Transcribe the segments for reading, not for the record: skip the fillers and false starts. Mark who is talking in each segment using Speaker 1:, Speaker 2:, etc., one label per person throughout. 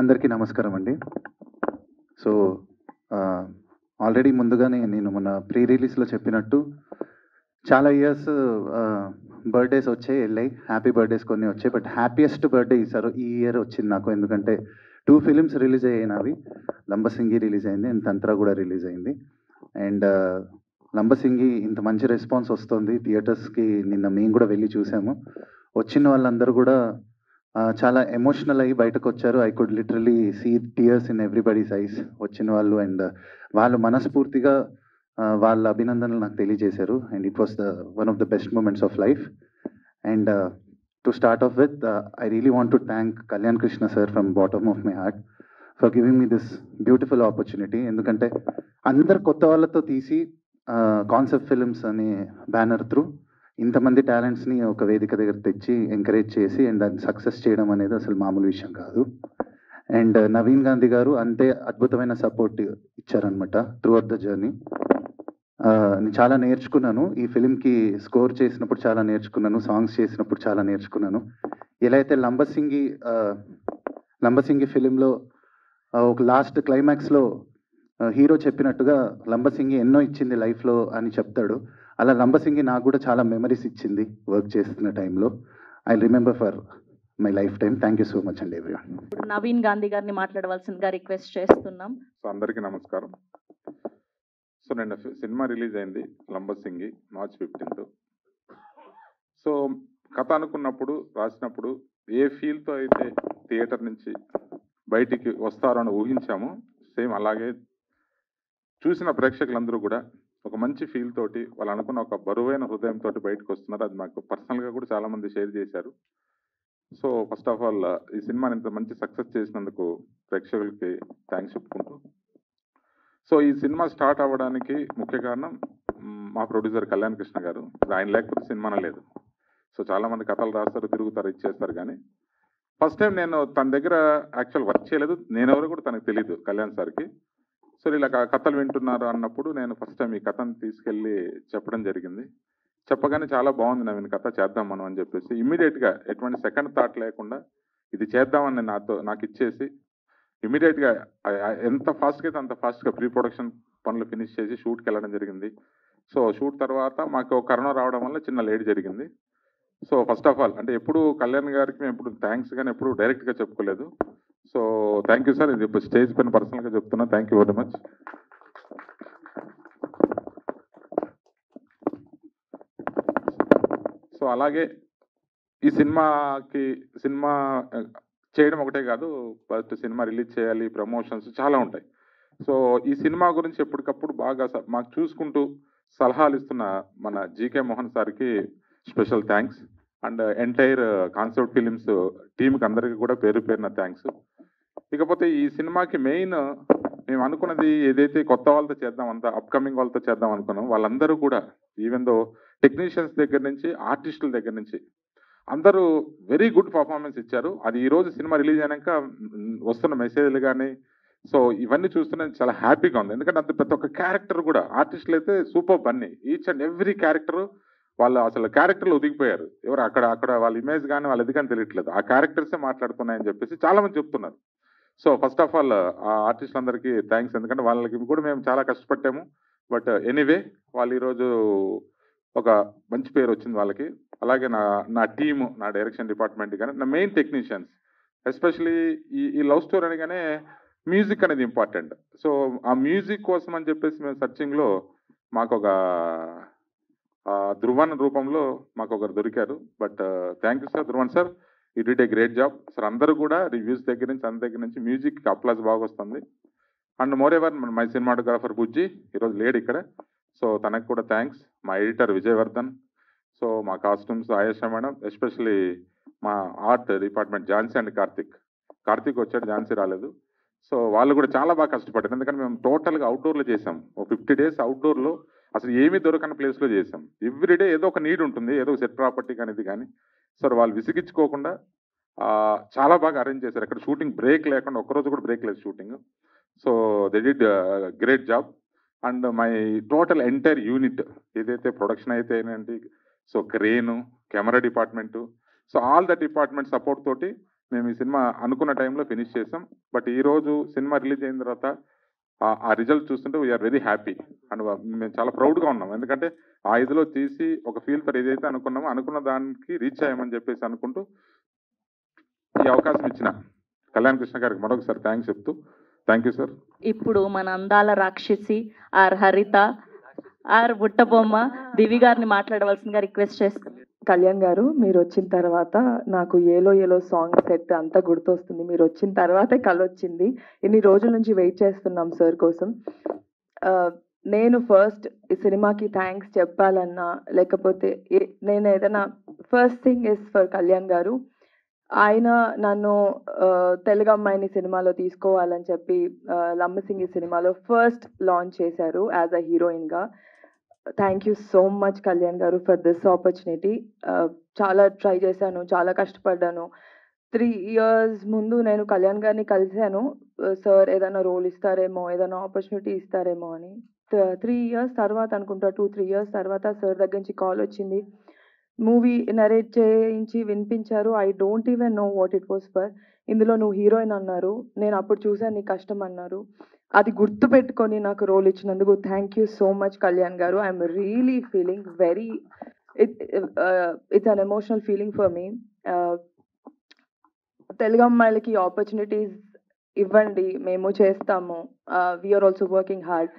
Speaker 1: అందరికీ నమస్కారం అండి. సో, ఆల్రెడీ ముందుగానే నేను మొన్న ప్రీ రిలీజ్‌లో చెప్పినట్టు చాలా ఇయర్స్ బర్త్‌డేస్ వచ్చాయి, ఎళ్ళాయి. హ్యాపీ బర్త్‌డేస్ కొన్ని వచ్చాయి. బట్ హ్యాపీయెస్ట్ బర్త్‌డే ఈ ఇయర్ వచ్చింది నాకు. ఎందుకంటే 2 ఫిల్మ్స్ రిలీజ్ అయ్యాయి నావి. 'లంబసింగి' రిలీజ్ అయింది అండ్ 'తంత్ర' కూడా రిలీజ్ అయింది. అండ్ 'లంబసింగి' ఇంత మంచి రెస్పాన్స్ వస్తుంది థియేటర్స్‌కి. నిన్న మేము కూడా వెళ్లి చూసాము. వచ్చిన వాళ్ళందరూ కూడా చాలా ఎమోషనల్ అయ్యి బయటకొచ్చారు. I could literally see tears in everybody's eyes. వచ్చిన వాళ్ళు అండ్ వాళ్ళు మనస్ఫూర్తిగా వాళ్ళ అభినందనలు నాకు తెలియజేశారు. And it was one of the best moments of life. And to start off with, I really want to thank Kalyan Krishna sir from bottom of my heart for giving me this beautiful opportunity. ఎందుకంటే అందరు కొత్త వాళ్ళతో తీసి concept films అనే banner through ఇంతమంది టాలెంట్స్ని ఒక వేదిక దగ్గర తెచ్చి ఎంకరేజ్ చేసి అండ్ దాన్ని సక్సెస్ చేయడం అనేది అసలు మామూలు విషయం కాదు. అండ్ నవీన్ గాంధీ గారు అంతే అద్భుతమైన సపోర్ట్ ఇచ్చారనమాట త్రూ అవుట్ ద జర్నీ. నేను చాలా నేర్చుకున్నాను ఈ ఫిలింకి. స్కోర్ చేసినప్పుడు చాలా నేర్చుకున్నాను, సాంగ్స్ చేసినప్పుడు చాలా నేర్చుకున్నాను. ఎలా అయితే లంబసింగి ఫిలింలో ఒక లాస్ట్ క్లైమాక్స్లో హీరో చెప్పినట్టుగా లంబసింగి ఎన్నో ఇచ్చింది లైఫ్లో అని చెప్తాడు. అలా లంబసింగి నాకు కూడా చాలా మెమరీస్ ఇచ్చింది వర్క్ చేస్తున్న టైంలో. I remember for my life time. Thank you so much అండి ఎవ్రీవన్.
Speaker 2: ఇప్పుడు నవీన్ గాంధీ గారిని మాట్లాడవలసిందిగా రిక్వెస్ట్ చేస్తున్నాం.
Speaker 3: సో అందరికీ నమస్కారం. సో నిన్న సినిమా రిలీజ్ అయింది 'లంబసింగి' March 15th. సో కథ అనుకున్నప్పుడు, రాసినప్పుడు ఏ ఫీల్తో అయితే థియేటర్ నుంచి బయటికి వస్తారో అని ఊహించామో, సేమ్ అలాగే చూసిన ప్రేక్షకులందరూ కూడా ఒక మంచి ఫీల్ తోటి వాళ్ళు అనుకున్న ఒక బరువైన హృదయంతో బయటకు వస్తున్నారు. అది మాకు పర్సనల్గా కూడా చాలామంది షేర్ చేశారు. సో ఫస్ట్ ఆఫ్ ఆల్ ఈ సినిమాని ఇంత మంచి సక్సెస్ చేసినందుకు ప్రేక్షకులకి థ్యాంక్స్ చెప్పుకుంటూ, సో ఈ సినిమా స్టార్ట్ అవ్వడానికి ముఖ్య కారణం మా ప్రొడ్యూసర్ కళ్యాణ్ కృష్ణ గారు. ఆయన లేకపోతే సినిమానే లేదు. సో చాలామంది కథలు రాస్తారు, తిరుగుతారు, ఇచ్చేస్తారు. కానీ ఫస్ట్ టైం నేను తన దగ్గర యాక్చువల్ వర్క్ చేయలేదు. నేనెవరో కూడా తనకు తెలియదు కళ్యాణ్ సార్కి. సో ఇలా కథలు వింటున్నారు అన్నప్పుడు నేను ఫస్ట్ టైం ఈ కథను తీసుకెళ్ళి చెప్పడం జరిగింది. చెప్పగానే చాలా బాగుంది నవీన్, కథ చేద్దాం మనం అని చెప్పేసి ఇమ్మీడియట్గా ఎటువంటి సెకండ్ థాట్ లేకుండా ఇది చేద్దామని నాకు ఇచ్చేసి ఇమీడియట్గా ఎంత ఫాస్ట్గా అయితే అంత ఫాస్ట్గా ప్రీ ప్రొడక్షన్ పనులు ఫినిష్ చేసి షూట్కి వెళ్ళడం జరిగింది. సో షూట్ తర్వాత మాకు కరోనా రావడం వల్ల చిన్న లేట్ జరిగింది. సో ఫస్ట్ ఆఫ్ ఆల్ అంటే ఎప్పుడు కళ్యాణ్ గారికి మేము ఎప్పుడు థ్యాంక్స్ కానీ ఎప్పుడు డైరెక్ట్గా చెప్పుకోలేదు. So thank you sir. ఇది ఇప్పుడు స్టేజ్ పైన పర్సనల్గా చెప్తున్నా. Thank you very much. So అలాగే ఈ సినిమా చేయడం ఒకటే కాదు, ఫస్ట్ సినిమా రిలీజ్ చేయాలి, ప్రమోషన్స్ చాలా ఉంటాయి. సో ఈ సినిమా గురించి ఎప్పటికప్పుడు బాగా మాకు చూసుకుంటూ సలహాలు ఇస్తున్న మన జీకే మోహన్ సార్కి special thanks. And entire concept films టీంకి అందరికీ కూడా పేరు పేరున థ్యాంక్స్. ఇకపోతే ఈ సినిమాకి మెయిన్ మేము అనుకున్నది ఏదైతే కొత్త వాళ్ళతో చేద్దాం, అంతా అప్కమింగ్ వాళ్ళతో చేద్దాం అనుకున్నాం, వాళ్ళందరూ కూడా ఈవెన్ దో టెక్నీషియన్స్ దగ్గర నుంచి ఆర్టిస్టుల దగ్గర నుంచి అందరూ వెరీ గుడ్ పర్ఫార్మెన్స్ ఇచ్చారు. అది ఈరోజు సినిమా రిలీజ్ అయినాక వస్తున్న మెసేజ్లు కానీ సో ఇవన్నీ చూస్తూనే చాలా హ్యాపీగా ఉంది. ఎందుకంటే అంత ప్రతి ఒక్క క్యారెక్టర్ కూడా ఆర్టిస్టులు అయితే super Bunny. Each and every character వాళ్ళు అసలు క్యారెక్టర్లు ఒదిగిపోయారు. ఎవరు అక్కడ వాళ్ళ ఇమేజ్ కానీ వాళ్ళ ఇది కానీ తెలియట్లేదు, ఆ క్యారెక్టర్సే మాట్లాడుతున్నాయని చెప్పేసి చాలా మంది చెప్తున్నారు. సో ఫస్ట్ ఆఫ్ ఆల్ ఆ ఆర్టిస్టులందరికీ థ్యాంక్స్. ఎందుకంటే వాళ్ళకి కూడా మేము చాలా కష్టపడ్డాము. బట్ ఎనీవే వాళ్ళు ఈరోజు ఒక మంచి పేరు వచ్చింది వాళ్ళకి. అలాగే నా టీము, నా డైరెక్షన్ డిపార్ట్మెంట్ కానీ నా మెయిన్ టెక్నీషియన్స్, ఎస్పెషలీ ఈ లవ్ స్టోరీ అనగానే మ్యూజిక్ అనేది ఇంపార్టెంట్. సో ఆ మ్యూజిక్ కోసం అని చెప్పేసి మేము సర్చింగ్లో మాకు ఒక ధృవన్ రూపంలో మాకు ఒకరు దొరికారు. But thank you sir, Dhruvan sir, you did a great job sir. అందరూ కూడా రివ్యూస్ దగ్గర నుంచి అందరి దగ్గర నుంచి మ్యూజిక్కి అప్లాజ్ బాగా వస్తుంది. And moreover my cinematographer Bujji ఈరోజు లేడు ఇక్కడ, సో తనకు కూడా థ్యాంక్స్. మా ఎడిటర్ విజయవర్ధన్, సో మా కాస్ట్యూమ్స్ ఆయేష మేడం, ఎస్పెషలీ మా art department Jhansi and Karthik వచ్చాడు, ఝాన్సీ రాలేదు. సో వాళ్ళు కూడా చాలా బాగా కష్టపడ్డారు. ఎందుకంటే మేము టోటల్గా అవుట్డోర్లో చేసాం. ఒక 50 days అవుట్డోర్లో అసలు ఏమీ దొరకని ప్లేస్లో చేసాం. ఎవ్రీడే ఏదో ఒక నీడ్ ఉంటుంది, ఏదో సెట్ ప్రాపర్టీ కానీ ఇది కానీ. సార్ వాళ్ళు విసిగించుకోకుండా చాలా బాగా అరేంజ్ చేశారు. ఎక్కడ షూటింగ్ బ్రేక్ లేకుండా, ఒక్కరోజు కూడా బ్రేక్ లేదు shooting. So they did great job. And my total entire unit ఏదైతే ప్రొడక్షన్ అయితే ఏంటంటే, so crane, camera department, so all the department support తోటి మేము ఈ సినిమా అనుకున్న టైంలో ఫినిష్ చేసాం. బట్ ఈరోజు సినిమా రిలీజ్ అయిన తర్వాత ఆ రిజల్ట్ చూస్తుంటే వీఆర్ వెరీ హ్యాపీ అండ్ మేము చాలా ప్రౌడ్గా ఉన్నాం. ఎందుకంటే ఆ ఇదిలో తీసి ఒక ఫీల్ ఫర్ ఏదైతే అనుకున్నామో అనుకున్న దానికి రీచ్ అయ్యామని చెప్పేసి అనుకుంటూ ఈ అవకాశం ఇచ్చిన కళ్యాణ్ కృష్ణ గారికి మరొకసారి థ్యాంక్స్ చెప్తూ థ్యాంక్ యూ సార్.
Speaker 2: ఇప్పుడు మన అందాల రాక్షసి ఆర్ హరిత ఆర్ బుట్టబొమ్మ దివి గారిని మాట్లాడవలసిందిగా రిక్వెస్ట్ చేస్తున్నాం.
Speaker 4: కళ్యాణ్ గారు, మీరు వచ్చిన తర్వాత నాకు ఏలో ఏలో సాంగ్ సెట్ అంతా గుర్తొస్తుంది. మీరు వచ్చిన తర్వాతే కలొచ్చింది. ఇన్ని రోజుల నుంచి వెయిట్ చేస్తున్నాం సార్ కోసం. నేను ఫస్ట్ ఈ సినిమాకి థ్యాంక్స్ చెప్పాలన్నా లేకపోతే నేను ఏదైనా first thing is for Kalyan గారు. ఆయన నన్ను తెలుగు అమ్మాయిని సినిమాలో తీసుకోవాలని చెప్పి లంబసింగి సినిమాలో ఫస్ట్ లాంచ్ చేశారు యాజ్ అ హీరోయిన్గా. Thank you so much Kalyan గారు ఫర్ దిస్ ఆపర్చునిటీ. చాలా ట్రై చేశాను, చాలా కష్టపడ్డాను. 3 years ముందు నేను కళ్యాణ్ గారిని కలిశాను. సార్ ఏదైనా రోల్ ఇస్తారేమో, ఏదైనా ఆపర్చునిటీ ఇస్తారేమో అని. 3 years తర్వాత అనుకుంటా, 2-3 years తర్వాత సార్ దగ్గర నుంచి కాల్ వచ్చింది. మూవీ నరేట్ చేయించి వినిపించారు. I don't even know what it was for. ఇందులో నువ్వు హీరోయిన్ అన్నారు. నేను అప్పుడు చూసాను నీ కష్టం అన్నారు. అది గుర్తు పెట్టుకొని నాకు రోల్ ఇచ్చినందుకు thank you so much Kalyan garu. I'm really feeling very it's an emotional feeling for me. Telugu అమ్మాయిలకి ఆపర్చునిటీస్ ఇవ్వండి, మేము చేస్తాము. We're also working hard.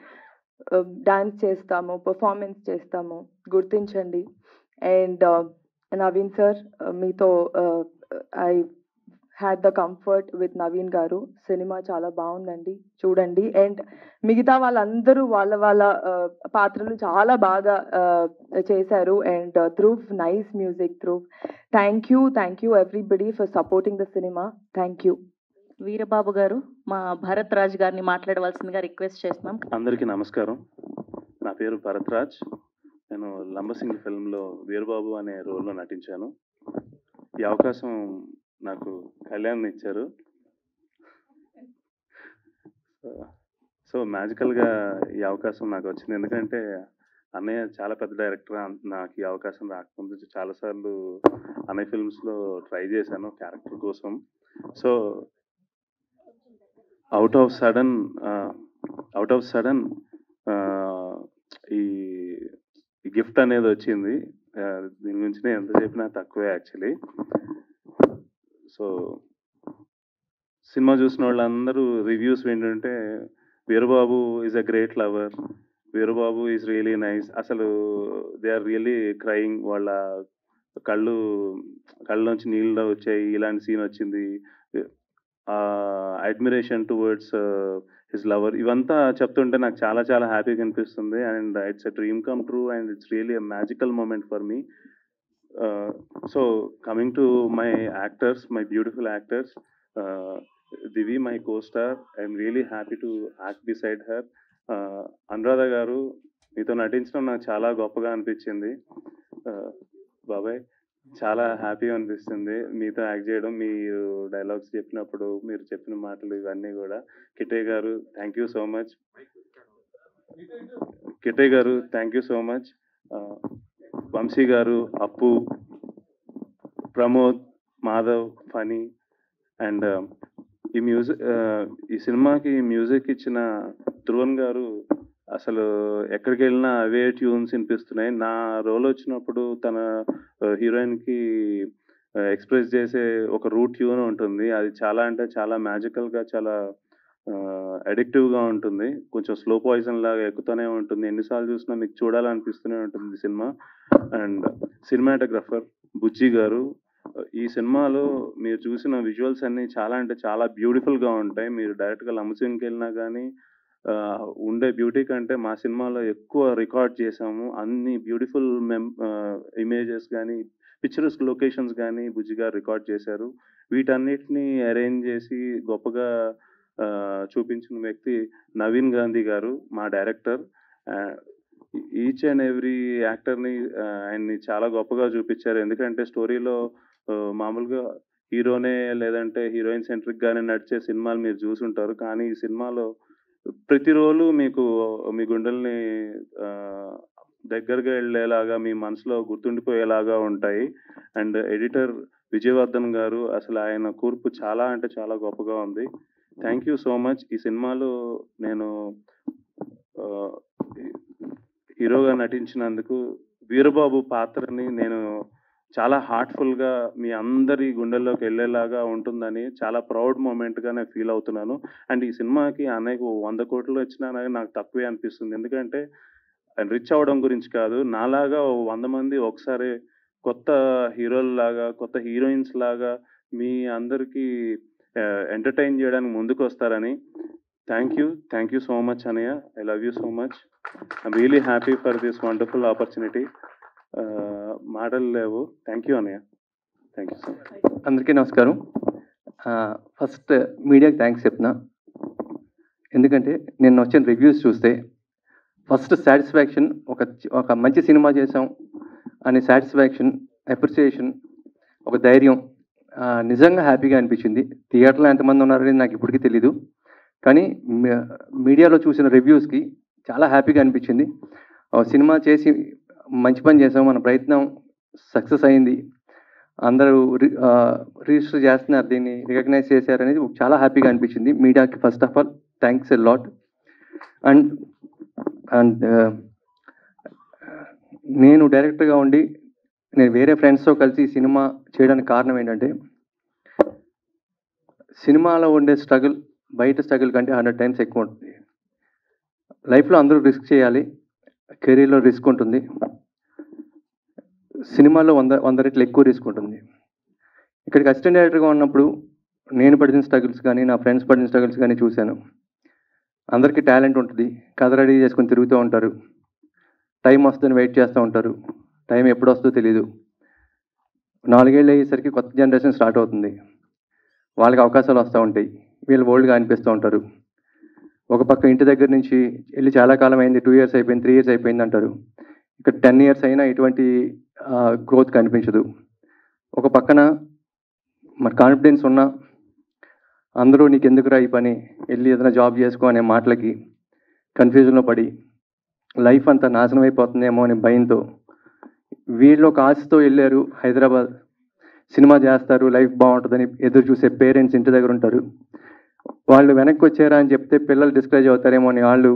Speaker 4: Dance చేస్తాము, పర్ఫార్మెన్స్ చేస్తాము, గుర్తించండి. అండ్ నవీన్ సార్, మీతో I had the comfort with Naveen garu. Cinema చాలా బాగుందండి, చూడండి. అండ్ మిగతా వాళ్ళందరూ వాళ్ళ వాళ్ళ పాత్రలు చాలా బాగా చేశారు. And Dhruv, nice music Dhruv. Thank you everybody for supporting the cinema. Thank you.
Speaker 2: Veerababu గారు, మా భరత్ రాజ్ గారిని మాట్లాడవలసిందిగా రిక్వెస్ట్ చేస్తున్నాం.
Speaker 5: అందరికీ నమస్కారం. నా పేరు భరత్ రాజ్. నేను లంబసింగి ఫిల్మ్లో వీరబాబు అనే రోల్లో నటించాను. ఈ అవకాశం నాకు కళ్యాణ్ ఇచ్చారు. సో మ్యాజికల్గా ఈ అవకాశం నాకు వచ్చింది. ఎందుకంటే అన్నయ్య చాలా పెద్ద డైరెక్టర్. నాకు ఈ అవకాశం రాకముందు చాలాసార్లు అన్నయ్య ఫిల్మ్స్లో ట్రై చేశాను క్యారెక్టర్ కోసం. సో అవుట్ ఆఫ్ సడన్ ఈ గిఫ్ట్ అనేది వచ్చింది. దీని గురించి నేను ఎంత చెప్పినా తక్కువే యాక్చువల్లీ. సో సినిమా చూసిన వాళ్ళందరూ రివ్యూస్ ఏంటంటే Veerababu is a great lover, Veerababu is really nice. అసలు దే ఆర్ రియలీ క్రయింగ్. వాళ్ళ కళ్ళలోంచి నీళ్ళు వచ్చాయి. ఇలాంటి సీన్ వచ్చింది. Admiration towards his lover. ఇవంతా చెప్తుంటే నాకు చాలా చాలా హ్యాపీగా అనిపిస్తుంది. And it's a dream come true and it's really a magical moment for me. So coming to my actors, my beautiful actors, Divi my co-star. I'm really happy to act beside her. Anuradha గారు, మీతో నటించడం నాకు చాలా గొప్పగా అనిపించింది. బాబాయ్, చాలా హ్యాపీగా అనిపిస్తుంది మీతో యాక్ట్ చేయడం. మీరు డైలాగ్స్ చెప్పినప్పుడు మీరు చెప్పిన మాటలు ఇవన్నీ కూడా. Kittayya garu, thank you so much. Kittayya garu, thank you so much. Vamsi garu, Appu, Pramod, Madhav, funny. And ఈ సినిమాకి మ్యూజిక్ ఇచ్చిన ధ్రువన్ గారు, అసలు ఎక్కడికి వెళ్ళినా అవే ట్యూన్స్ వినిపిస్తున్నాయి. నా రోల్ వచ్చినప్పుడు తన హీరోయిన్కి ఎక్స్ప్రెస్ చేసే ఒక రూట్ ట్యూన్ ఉంటుంది. అది చాలా అంటే చాలా మ్యాజికల్గా, చాలా అడిక్టివ్గా ఉంటుంది. కొంచెం స్లో పాయిజన్ లాగా ఎక్కుతూనే ఉంటుంది. ఎన్నిసార్లు చూసినా మీకు చూడాలనిపిస్తూనే ఉంటుంది సినిమా. అండ్ సినిమాటోగ్రఫర్ బుజ్జి గారు, ఈ సినిమాలో మీరు చూసిన విజువల్స్ అన్నీ చాలా అంటే చాలా బ్యూటిఫుల్గా ఉంటాయి. మీరు డైరెక్ట్గా లంబసింగికి వెళ్ళినా కానీ ఉండే బ్యూటీ కంటే మా సినిమాలో ఎక్కువ రికార్డ్ చేసాము. అన్ని బ్యూటిఫుల్ ఇమేజెస్ కానీ, పిక్చర్స్, లొకేషన్స్ కానీ బుజ్జి గారు రికార్డ్ చేశారు. వీటన్నిటిని అరేంజ్ చేసి గొప్పగా చూపించిన వ్యక్తి నవీన్ గాంధీ గారు, మా డైరెక్టర్. ఈచ్ అండ్ ఎవ్రీ యాక్టర్ని ఆయన్ని చాలా గొప్పగా చూపించారు. ఎందుకంటే స్టోరీలో మామూలుగా హీరోనే లేదంటే హీరోయిన్ సెంట్రిక్గానే నడిచే సినిమాలు మీరు చూసుంటారు. కానీ ఈ సినిమాలో ప్రతి రోలు మీకు మీ గుండెల్ని దగ్గరగా వెళ్ళేలాగా, మీ మనసులో గుర్తుండిపోయేలాగా ఉంటాయి. అండ్ ఎడిటర్ విజయవర్ధన్ గారు, అసలు ఆయన కూర్పు చాలా అంటే చాలా గొప్పగా ఉంది. Thank you so much. ఈ సినిమాలో నేను హీరోగా నటించినందుకు వీరబాబు పాత్రని నేను చాలా హార్ట్ఫుల్గా మీ అందరి గుండెల్లోకి వెళ్ళేలాగా ఉంటుందని చాలా ప్రౌడ్ మూమెంట్గా నేను ఫీల్ అవుతున్నాను. అండ్ ఈ సినిమాకి అన్నయ్యకు 100 కోట్లు వచ్చినా నాకు తక్కువే అనిపిస్తుంది. ఎందుకంటే రిచ్ అవ్వడం గురించి కాదు, నాలాగా 100 మంది ఒకసారి కొత్త హీరోల్లాగా కొత్త హీరోయిన్స్ లాగా మీ అందరికీ ఎంటర్టైన్ చేయడానికి ముందుకు వస్తారని. థ్యాంక్ యూ సో మచ్ అన్నయ్య. I love you so much. I'm really happy for this wonderful opportunity. మాటలు లేవు. థ్యాంక్ యూ అన్నయ్య. Thank you so much.
Speaker 6: అందరికీ నమస్కారం. ఫస్ట్ మీడియాకి థ్యాంక్స్ చెప్తున్నా. ఎందుకంటే నేను వచ్చిన రివ్యూస్ చూస్తే ఫస్ట్ సాటిస్ఫాక్షన్, ఒక మంచి సినిమా చేసాం అనే సాటిస్ఫాక్షన్, అప్రిసియేషన్, ఒక ధైర్యం, నిజంగా హ్యాపీగా అనిపించింది. థియేటర్లో ఎంతమంది ఉన్నారనేది నాకు ఇప్పటికీ తెలీదు, కానీ మీడియాలో చూసిన రివ్యూస్కి చాలా హ్యాపీగా అనిపించింది. సినిమా చేసి మంచి పని చేసాం, మన ప్రయత్నం సక్సెస్ అయింది, అందరూ రిజిస్టర్ చేస్తున్నారు, దీన్ని రికగ్నైజ్ చేశారనేది చాలా హ్యాపీగా అనిపించింది. మీడియాకి first of all thanks a lot. And నేను డైరెక్టర్గా ఉండి నేను వేరే ఫ్రెండ్స్తో కలిసి సినిమా చేయడానికి కారణం ఏంటంటే, సినిమాలో ఉండే స్ట్రగుల్ బయట స్ట్రగుల్ కంటే 100 టైమ్స్ ఎక్కువ ఉంటుంది. లైఫ్లో అందరూ రిస్క్ చేయాలి, కెరీర్లో రిస్క్ ఉంటుంది, సినిమాలో 100 రెట్లు ఎక్కువ రిస్క్ ఉంటుంది. ఇక్కడికి అసిస్టెంట్ డైరెక్టర్గా ఉన్నప్పుడు నేను పడిన స్ట్రగుల్స్ కానీ నా ఫ్రెండ్స్ పడిన స్ట్రగుల్స్ కానీ చూశాను. అందరికీ టాలెంట్ ఉంటుంది, కథ రెడీ చేసుకొని తిరుగుతూ ఉంటారు, టైం వస్తుందని వెయిట్ చేస్తూ ఉంటారు, టైం ఎప్పుడు వస్తుందో తెలీదు. 4 ఏళ్ళు అయ్యేసరికి కొత్త జనరేషన్ స్టార్ట్ అవుతుంది, వాళ్ళకి అవకాశాలు వస్తూ ఉంటాయి, వీళ్ళు ఓల్డ్గా అనిపిస్తూ ఉంటారు. ఒక పక్క ఇంటి దగ్గర నుంచి వెళ్ళి చాలా కాలం అయింది, 2 years అయిపోయింది, 3 years అయిపోయింది అంటారు. ఇక్కడ 10 years అయినా ఎటువంటి గ్రోత్ కనిపించదు. ఒక పక్కన మన కాన్ఫిడెన్స్ ఉన్నా అందరూ నీకు ఎందుకురా ఈ పని, వెళ్ళి ఏదైనా జాబ్ చేసుకో అనే మాటలకి కన్ఫ్యూజన్లో పడి లైఫ్ అంతా నాశనం అయిపోతుందేమో అనే భయంతో, వీళ్ళు ఒక ఆశతో వెళ్ళారు హైదరాబాద్, సినిమా చేస్తారు, లైఫ్ బాగుంటుందని ఎదురు చూసే పేరెంట్స్ ఇంటి దగ్గర ఉంటారు. వాళ్ళు వెనక్కి వచ్చారా అని చెప్తే పిల్లలు డిస్కరేజ్ అవుతారేమో అని వాళ్ళు.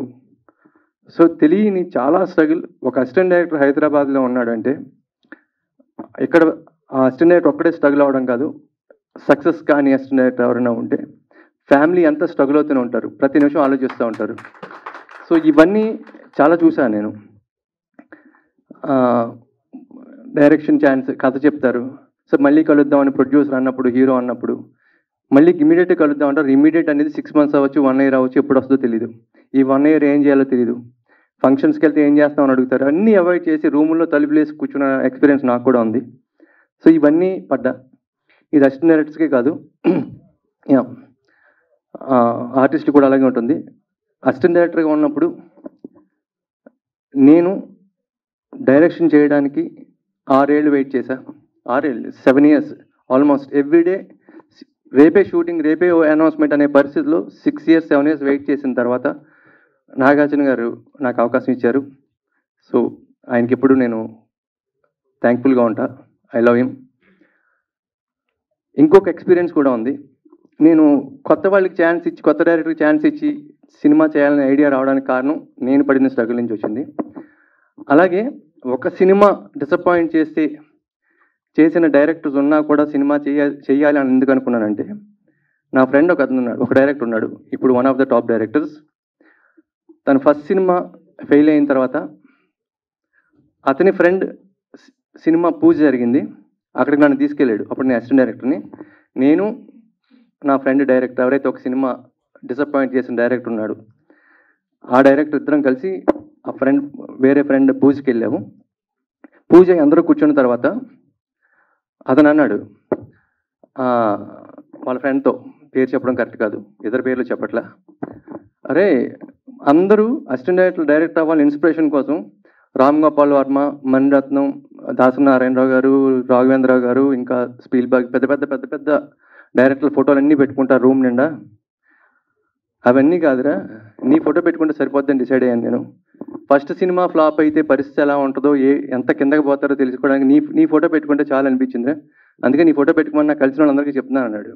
Speaker 6: సో తెలియని చాలా స్ట్రగుల్. ఒక అసిస్టెంట్ డైరెక్టర్ హైదరాబాద్లో ఉన్నాడంటే ఇక్కడ ఆ అసిస్టెంట్ డైరెక్టర్ ఒక్కడే స్ట్రగుల్ అవ్వడం కాదు, సక్సెస్ కానీ అసిస్టెంట్ డైరెక్టర్ ఎవరైనా ఉంటే ఫ్యామిలీ అంతా స్ట్రగుల్ అవుతూనే ఉంటారు, ప్రతి నిమిషం ఆలోచిస్తూ ఉంటారు. సో ఇవన్నీ చాలా చూశాను నేను. డైరెక్షన్ ఛాన్స్, కథ చెప్తారు, సో మళ్ళీ కలుద్దామని ప్రొడ్యూసర్ అన్నప్పుడు, హీరో అన్నప్పుడు మళ్ళీ ఇమీడియట్గా కలుద్దాం అంటారు. ఇమీడియట్ అనేది 6 months అవ్వచ్చు, 1 year అవ్వచ్చు, ఎప్పుడు వస్తుందో తెలియదు. ఈ 1 year ఏం చేయాలో తెలియదు. ఫంక్షన్స్కి వెళ్తే ఏం చేస్తామని అడుగుతారు. అన్నీ అవాయిడ్ చేసి రూముల్లో తలుపులేసి కూర్చున్న ఎక్స్పీరియన్స్ నాకు కూడా ఉంది. సో ఇవన్నీ పడ్డా. ఇది అసిస్టెంట్ డైరెక్టర్స్కే కాదు, ఆర్టిస్ట్ కూడా అలాగే ఉంటుంది. అసిస్టెంట్ డైరెక్టర్గా ఉన్నప్పుడు నేను డైరెక్షన్ చేయడానికి 6 ఏళ్ళు వెయిట్ చేశా. 6 ఏళ్ళు, 7 years ఆల్మోస్ట్ ఎవ్రీడే. రేపే షూటింగ్, రేపే అనౌన్స్మెంట్ అనే పరిస్థితిలో 6 years 7 years వెయిట్ చేసిన తర్వాత నాగార్జున గారు నాకు అవకాశం ఇచ్చారు. సో ఆయనకి ఎప్పుడు నేను థ్యాంక్ఫుల్గా ఉంటా. I love him. ఇంకొక ఎక్స్పీరియన్స్ కూడా ఉంది. నేను కొత్త వాళ్ళకి ఛాన్స్ ఇచ్చి, కొత్త డైరెక్టర్కి ఛాన్స్ ఇచ్చి సినిమా చేయాలనే ఐడియా రావడానికి కారణం నేను పడిన స్ట్రగుల్ నుంచి వచ్చింది. అలాగే ఒక సినిమా డిసప్పాయింట్ చేస్తే చేసిన డైరెక్టర్స్ ఉన్నా కూడా సినిమా చేయాలి అని ఎందుకు అనుకున్నానంటే, నా ఫ్రెండ్ ఒక అతను ఉన్నాడు, ఒక డైరెక్టర్ ఉన్నాడు, ఇప్పుడు one of the top directors. తన ఫస్ట్ సినిమా ఫెయిల్ అయిన తర్వాత అతని ఫ్రెండ్ సినిమా పూజ జరిగింది, అక్కడికి నన్ను తీసుకెళ్ళాడు. అప్పుడు నేను అసిస్టెంట్ డైరెక్టర్ని. నేను నా ఫ్రెండ్ డైరెక్టర్, ఎవరైతే ఒక సినిమా డిసప్పాయింట్ చేసిన డైరెక్టర్ ఉన్నాడు, ఆ డైరెక్టర్ ఇద్దరం కలిసి ఆ వేరే ఫ్రెండ్ పూజకి వెళ్ళాము. పూజ అందరూ కూర్చున్న తర్వాత అతను అన్నాడు వాళ్ళ ఫ్రెండ్తో, పేరు చెప్పడం కరెక్ట్ కాదు, ఇద్దరు పేర్లు చెప్పట్లా, అరే అందరూ అసిస్టెంట్ డైరెక్టర్ అవ్వాలి ఇన్స్పిరేషన్ కోసం రామ్ గోపాల్ వర్మ, మణిరత్నం, దాసనారాయణరావు గారు, రాఘవేంద్రరావు గారు, ఇంకా స్పీల్బర్గ్, పెద్ద పెద్ద పెద్ద పెద్ద డైరెక్టర్ల ఫోటోలు అన్నీ పెట్టుకుంటారు రూమ్ నిండా. అవన్నీ కాదురా, నీ ఫోటో పెట్టుకుంటే సరిపోద్దని డిసైడ్ అయ్యాను నేను. ఫస్ట్ సినిమా ఫ్లాప్ అయితే పరిస్థితి ఎలా ఉంటుందో, ఎంత కిందకి పోతారో తెలుసుకోవడానికి నీ ఫోటో పెట్టుకుంటే చాలా అనిపించిందిరా. అందుకని ఈ ఫోటో పెట్టుకోమని నాకు కలిసిన వాళ్ళందరికీ చెప్తున్నాను అన్నాడు.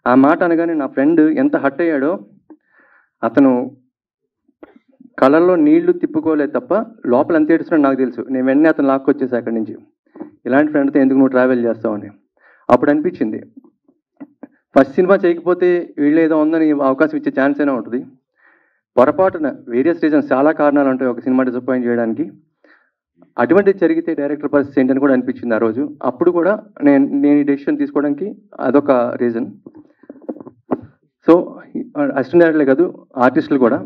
Speaker 6: ఆ మాట అనగానే నా ఫ్రెండ్ ఎంత హర్ట్ అయ్యాడో, అతను కళ్ళల్లో నీళ్లు తిప్పుకోలేదు తప్ప లోపల ఎంత ఏడుస్తున్నాడో నాకు తెలుసు. నేను వెంటనే అతను లాక్కొచ్చేసి అక్కడి నుంచి, ఇలాంటి ఫ్రెండ్తో ఎందుకు నువ్వు ట్రావెల్ చేస్తావని. అప్పుడు అనిపించింది, ఫస్ట్ సినిమా చేయకపోతే వీళ్ళు ఏదో ఉందని అవకాశం ఇచ్చే ఛాన్స్ అయినా ఉంటుంది. పొరపాటున వేరియస్ రీజన్స్, చాలా కారణాలు ఉంటాయి ఒక సినిమా డిసప్పాయింట్ చేయడానికి. అటువంటిది జరిగితే డైరెక్టర్ పరిస్థితి ఏంటని కూడా అనిపించింది ఆ రోజు. అప్పుడు కూడా నేను ఈ డెసిషన్ తీసుకోవడానికి అదొక రీజన్. సో అసిస్టెంట్ డైరెక్టర్లే కాదు, ఆర్టిస్టులు కూడా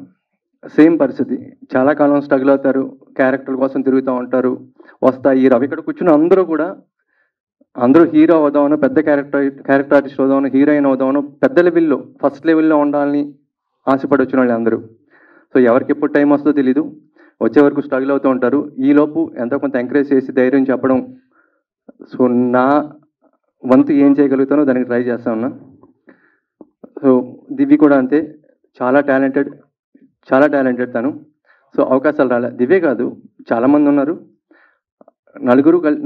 Speaker 6: సేమ్ పరిస్థితి. చాలా కాలం స్ట్రగుల్ అవుతారు, క్యారెక్టర్ కోసం తిరుగుతూ ఉంటారు, వస్తాయి రావు. ఇక్కడ కూర్చున్న అందరూ హీరో అవుదామను, పెద్ద క్యారెక్టర్ ఆర్టిస్ట్ అవుదామను, హీరోయిన్ అవుదామను, పెద్ద లెవెల్లో ఫస్ట్ లెవెల్లో ఉండాలని ఆశపడి వచ్చిన వాళ్ళు అందరూ. సో ఎవరికి ఎప్పుడు టైం వస్తుందో తెలీదు, వచ్చే వరకు స్ట్రగుల్ అవుతూ ఉంటారు. ఈలోపు ఎంతో కొంత ఎంకరేజ్ చేసి ధైర్యం చెప్పడం, సో నా వంతు ఏం చేయగలుగుతానో దానికి ట్రై చేస్తా ఉన్నా. సో దివ్య కూడా అంతే, చాలా టాలెంటెడ్ తను. సో అవకాశాలు రాలే. దివ్యే కాదు, చాలామంది ఉన్నారు.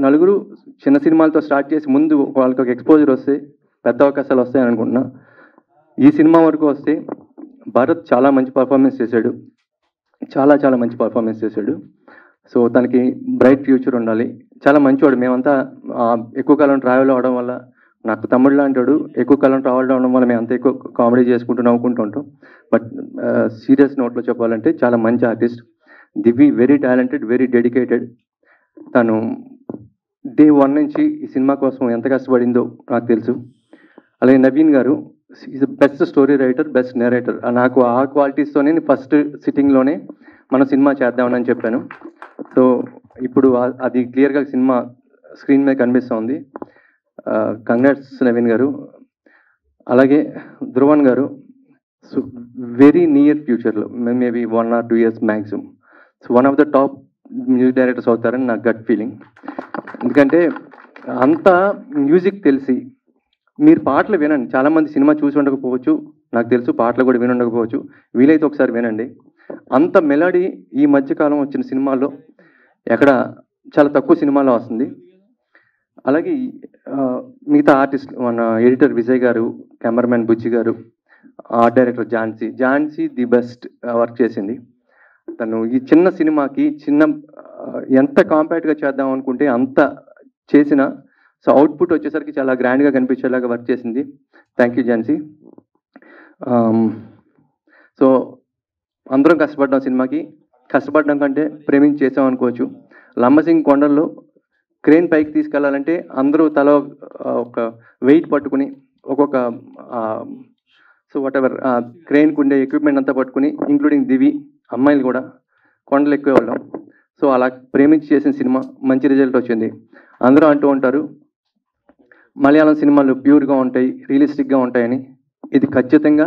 Speaker 6: నలుగురు చిన్న సినిమాలతో స్టార్ట్ చేసి ముందు వాళ్ళకి ఒక ఎక్స్పోజర్ వస్తే పెద్ద అవకాశాలు వస్తాయని అనుకుంటున్నా. ఈ సినిమా వరకు వస్తే భరత్ చాలా మంచి పర్ఫార్మెన్స్ చేశాడు, చాలా మంచి పర్ఫార్మెన్స్ చేశాడు. సో తనకి బ్రైట్ ఫ్యూచర్ ఉండాలి. చాలా మంచివాడు. మేమంతా ఎక్కువ కాలం ట్రావెల్ అవ్వడం వల్ల, నాకు తమ్ముడు లాంటివాడు, ఎక్కువ కాలం ట్రావెల్ అవ్వడం వల్ల మేము అంత ఎక్కువ కామెడీ చేసుకుంటూ నవ్వుకుంటూ ఉంటాం. బట్ సీరియస్ నోట్లో చెప్పాలంటే చాలా మంచి ఆర్టిస్ట్. దివ్య వెరీ టాలెంటెడ్, వెరీ డెడికేటెడ్. తను డే 1 నుంచి ఈ సినిమా కోసం ఎంత కష్టపడిందో నాకు తెలుసు. అలాగే నవీన్ గారు is best story writer, best narrator. నాకు ఆ క్వాలిటీస్తోనే ఫస్ట్ సిట్టింగ్లోనే మనం సినిమా చేద్దామని చెప్పాను. సో ఇప్పుడు అది క్లియర్గా సినిమా స్క్రీన్ మీద కనిపిస్తోంది. కంగ్రాట్స్ నవీన్ గారు. అలాగే ధ్రువన్ గారు, సో వెరీ నియర్ ఫ్యూచర్లో, maybe 1 or 2 years maximum, so one of the top music directors అవుతారని నాకు గట్ ఫీలింగ్. ఎందుకంటే అంతా మ్యూజిక్ తెలిసి, మీరు పాటలు వినండి. చాలామంది సినిమా చూసి ఉండకపోవచ్చు, నాకు తెలుసు, పాటలు కూడా విని ఉండకపోవచ్చు. వీలైతే ఒకసారి వినండి. అంత మెలడీ ఈ మధ్యకాలం వచ్చిన సినిమాల్లో ఎక్కడ చాలా తక్కువ సినిమాలో వస్తుంది. అలాగే మిగతా ఆర్టిస్ట్, మన ఎడిటర్ విజయ్ గారు, కెమెరామెన్ బుజ్జి గారు, art director Jhansi the best work చేసింది. తను ఈ చిన్న సినిమాకి ఎంత కాంపాక్ట్గా చేద్దాం అనుకుంటే అంత చేసిన, సో అవుట్పుట్ వచ్చేసరికి చాలా గ్రాండ్గా కనిపించేలాగా వర్క్ చేసింది. Thank you Jhansi. సో అందరం కష్టపడ్డాం సినిమాకి. కష్టపడడం కంటే ప్రేమించి చేసాం అనుకోవచ్చు. లంబసింగ్ కొండల్లో క్రేన్ పైకి తీసుకెళ్లాలంటే అందరూ తల ఒక వెయిట్ పట్టుకుని, ఒక్కొక్క సో వాట్ ఎవర్ క్రేన్కు ఉండే ఎక్విప్మెంట్ అంతా పట్టుకుని, ఇంక్లూడింగ్ దివి అమ్మాయిలు కూడా కొండలు ఎక్కేవాళ్ళం. సో అలా ప్రేమించి చేసిన సినిమా మంచి రిజల్ట్ వచ్చింది. అందరూ అంటూ ఉంటారు మలయాళం సినిమాలు ప్యూర్గా ఉంటాయి, రియలిస్టిక్గా ఉంటాయని. ఇది ఖచ్చితంగా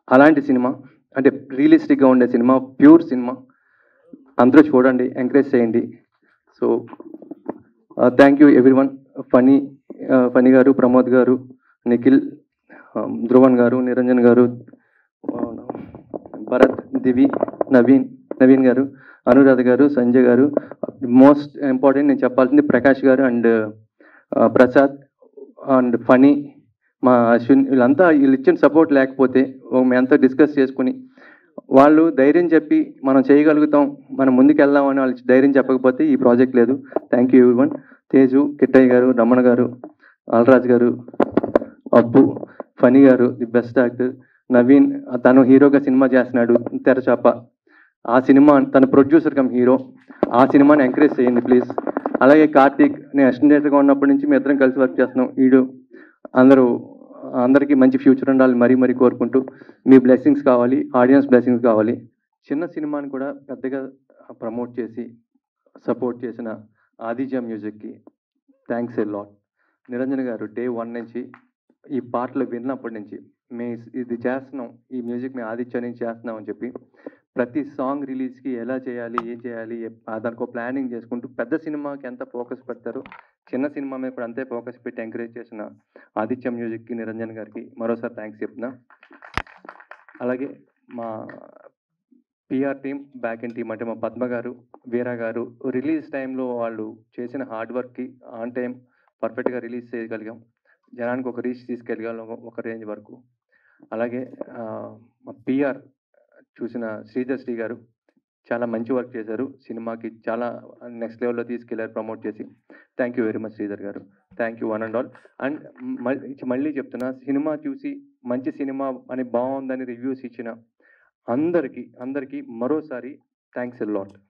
Speaker 6: అలాంటి సినిమా, అంటే రియలిస్టిక్గా ఉండే సినిమా, ప్యూర్ సినిమా. అందరూ చూడండి, ఎంకరేజ్ చేయండి. So thank you everyone. Phani garu, Pramod గారు, నిఖిల్, ధ్రువన్ గారు, నిరంజన్ గారు, భరత్, దివి, నవీన్ గారు, అనురాధ గారు, సంజయ్ గారు, మోస్ట్ ఇంపార్టెంట్ నేను చెప్పాల్సింది ప్రకాష్ గారు అండ్ ప్రసాద్ అండ్ ఫనీ, మా అశ్విన్, వీళ్ళు ఇచ్చిన సపోర్ట్ లేకపోతే, మేమంతా డిస్కస్ చేసుకుని వాళ్ళు ధైర్యం చెప్పి మనం చేయగలుగుతాం, మనం ముందుకు వెళ్దాం అని వాళ్ళు ధైర్యం చెప్పకపోతే ఈ ప్రాజెక్ట్ లేదు. Thank you everyone. Teju, Kittayya గారు, రమణ గారు, అల్రాజ్ గారు, అబ్బు, ఫనీ గారు ది బెస్ట్ యాక్టర్, నవీన్ తను హీరోగా సినిమా చేస్తున్నాడు తెరచాప, ఆ సినిమా తన ప్రొడ్యూసర్ కమ్ హీరో, ఆ సినిమాని ఎంకరేజ్ చేయండి ప్లీజ్. అలాగే కార్తీక్, నేను అసిస్టెంట్ డైరెక్టర్గా ఉన్నప్పటి నుంచి మీ ఇద్దరం కలిసి వర్క్ చేస్తున్నాం. అందరికీ మంచి ఫ్యూచర్ ఉండాలి మరీ కోరుకుంటూ, మీ బ్లెస్సింగ్స్ కావాలి, ఆడియన్స్ బ్లెస్సింగ్స్ కావాలి. చిన్న సినిమాని కూడా పెద్దగా ప్రమోట్ చేసి సపోర్ట్ చేసిన ఆదిత్య మ్యూజిక్కి థ్యాంక్స్ ఎ లాట్. నిరంజన్ గారు డే 1 నుంచి ఈ పాటలు విన్నప్పటి నుంచి ఇది చేస్తున్నాం, ఈ మ్యూజిక్ మేము ఆదిత్య నుంచి చేస్తున్నాం అని చెప్పి ప్రతి సాంగ్ రిలీజ్కి ఎలా చేయాలి, ఏం చేయాలి, దానికో ప్లానింగ్ చేసుకుంటూ పెద్ద సినిమాకి ఎంత ఫోకస్ పెడతారో చిన్న సినిమా మీద కూడా అంతే ఫోకస్ పెట్టి ఎంకరేజ్ చేసిన ఆదిత్య మ్యూజిక్కి, నిరంజన్ గారికి మరోసారి థ్యాంక్స్ చెప్తున్నా. అలాగే మా PR team, back end team, అంటే మా పద్మ గారు, వీరా గారు, రిలీజ్ టైంలో వాళ్ళు చేసిన హార్డ్ వర్క్కి, ఆన్ టైం పర్ఫెక్ట్గా రిలీజ్ చేయగలిగాం. జనానికి ఒక రీచ్ తీసుకెళ్ళగలం ఒక రేంజ్ వరకు. అలాగే మా పిఆర్ చూసిన శ్రీధర్ శ్రీ గారు చాలా మంచి వర్క్ చేశారు. సినిమాకి చాలా నెక్స్ట్ లెవెల్లో తీసుకెళ్లారు ప్రమోట్ చేసి. Thank you very much Sridhar garu. Thank you one and all. And మళ్ళీ చెప్తున్నా, సినిమా చూసి మంచి సినిమా అని బాగుందని రివ్యూస్ ఇచ్చిన అందరికీ మరోసారి థ్యాంక్స్ ఎ లాట్.